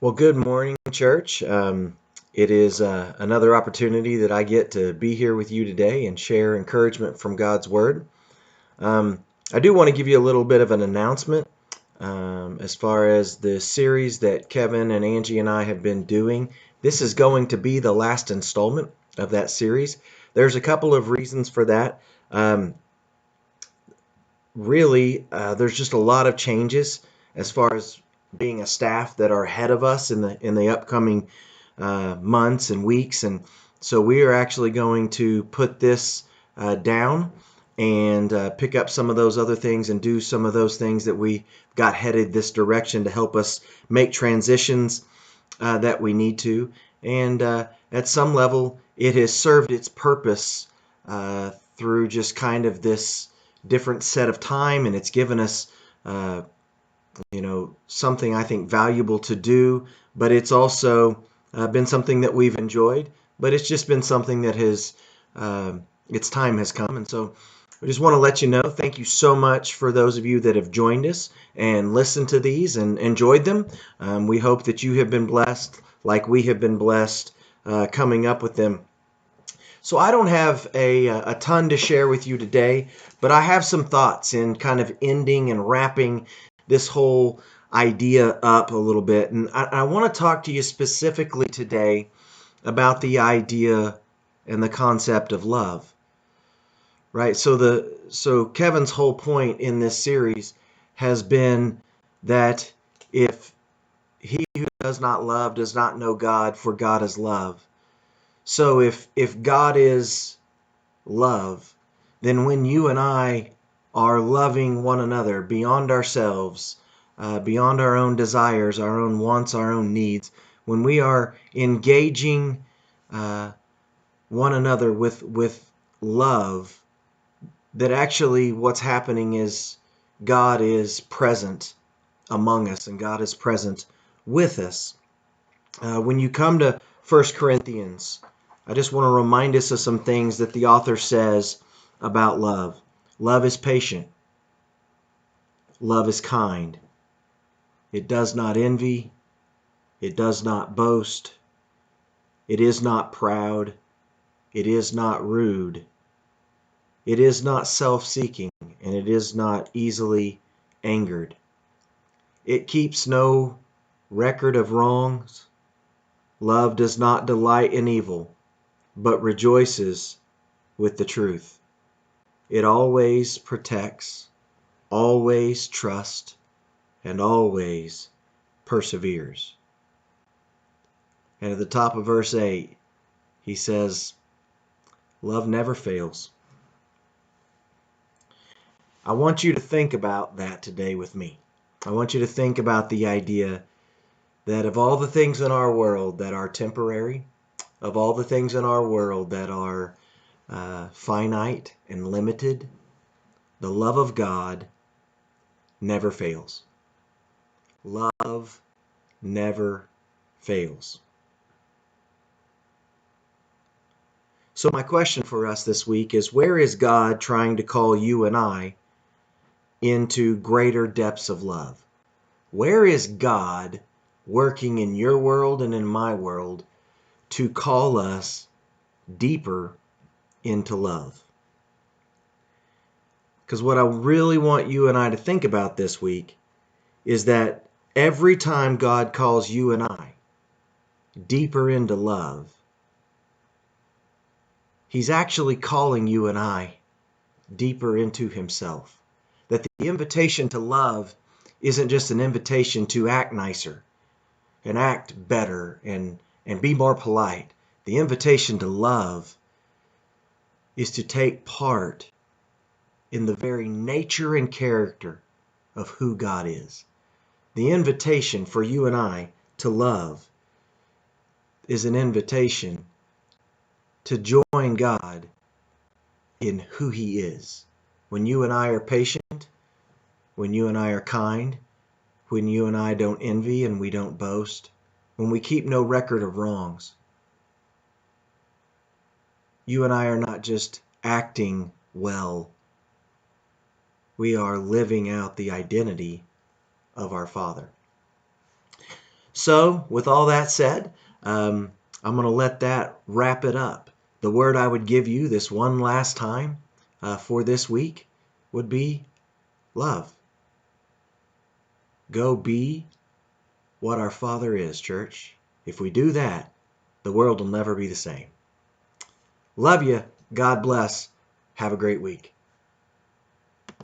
Well, good morning, church. It is another opportunity that I get to be here with you today and share encouragement from God's Word. I do want to give you a little bit of an announcement as far as the series that Kevin and Angie and I have been doing. This is going to be the last installment of that series. There's a couple of reasons for that. There's just a lot of changes as far as being a staff that are ahead of us in the upcoming months and weeks, and so we are actually going to put this down and pick up some of those other things and do some of those things that we got headed this direction to help us make transitions that we need to. And at some level, it has served its purpose through just kind of this different set of time, and it's given us something I think valuable to do, but it's also been something that we've enjoyed, but it's just been something that has its time has come. And so I just want to let you know, thank you so much for those of you that have joined us and listened to these and enjoyed them. We hope that you have been blessed like we have been blessed coming up with them. So I don't have a ton to share with you today, but I have some thoughts in kind of ending and wrapping this whole idea up a little bit. And I want to talk to you specifically today about the idea and the concept of love. Right? So Kevin's whole point in this series has been that if he who does not love does not know God, for God is love. So if God is love, then when you and I are loving one another beyond ourselves, beyond our own desires, our own wants, our own needs, when we are engaging one another with love, that actually what's happening is God is present among us and God is present with us. When you come to 1 Corinthians, I just want to remind us of some things that the author says about love. Love is patient. Love is kind. It does not envy. It does not boast. It is not proud. It is not rude. It is not self-seeking, and it is not easily angered. It keeps no record of wrongs. Love does not delight in evil, but rejoices with the truth. It always protects, always trusts, and always perseveres. And at the top of verse 8, he says, love never fails. I want you to think about that today with me. I want you to think about the idea that of all the things in our world that are temporary, of all the things in our world that are finite and limited, the love of God never fails. Love never fails. So my question for us this week is, where is God trying to call you and I into greater depths of love? Where is God working in your world and in my world to call us deeper into love? Because what I really want you and I to think about this week is that every time God calls you and I deeper into love, He's actually calling you and I deeper into Himself. That the invitation to love isn't just an invitation to act nicer and act better and be more polite. The invitation to love is to take part in the very nature and character of who God is. The invitation for you and I to love is an invitation to join God in who He is. When you and I are patient, when you and I are kind, when you and I don't envy and we don't boast, when we keep no record of wrongs, you and I are not just acting well, we are living out the identity of our Father. So, with all that said, I'm going to let that wrap it up. The word I would give you this one last time for this week would be love. Go be what our Father is, church. If we do that, the world will never be the same. Love you. God bless. Have a great week.